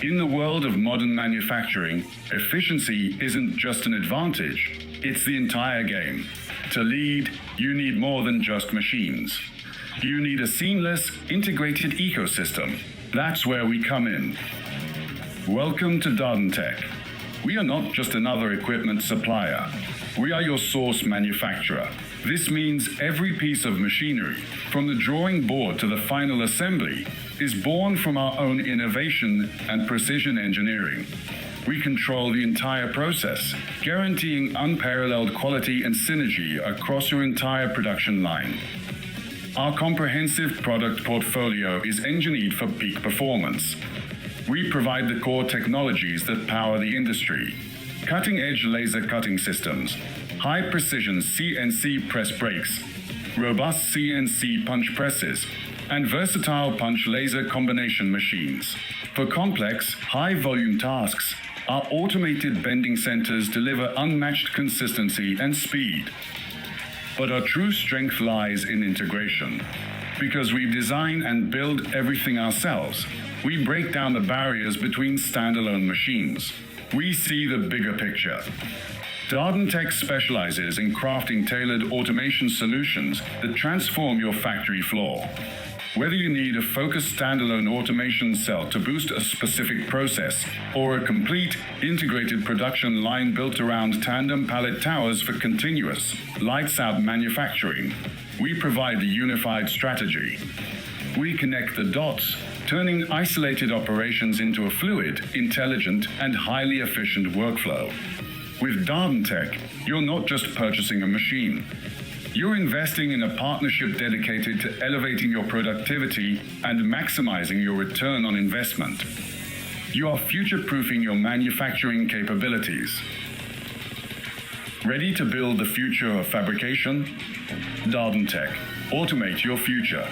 In the world of modern manufacturing, efficiency isn't just an advantage, it's the entire game. To lead, you need more than just machines. You need a seamless, integrated ecosystem. That's where we come in. Welcome to DARDONTECH. We are not just another equipment supplier. We are your source manufacturer. This means every piece of machinery, from the drawing board to the final assembly, is born from our own innovation and precision engineering. We control the entire process, guaranteeing unparalleled quality and synergy across your entire production line. Our comprehensive product portfolio is engineered for peak performance. We provide the core technologies that power the industry: cutting-edge laser cutting systems, high-precision CNC Press Brakes, robust CNC Punch Presses, and versatile punch laser combination machines. For complex, high-volume tasks, our automated bending centers deliver unmatched consistency and speed. But our true strength lies in integration. Because we design and build everything ourselves, we break down the barriers between standalone machines. We see the bigger picture. DARDONTECH specializes in crafting tailored automation solutions that transform your factory floor. Whether you need a focused standalone automation cell to boost a specific process, or a complete integrated production line built around tandem pallet towers for continuous, lights-out manufacturing, we provide the unified strategy. We connect the dots, turning isolated operations into a fluid, intelligent, and highly efficient workflow. With DARDONTECH, you're not just purchasing a machine. You're investing in a partnership dedicated to elevating your productivity and maximizing your return on investment. You are future-proofing your manufacturing capabilities. Ready to build the future of fabrication? DARDONTECH. Automate your future.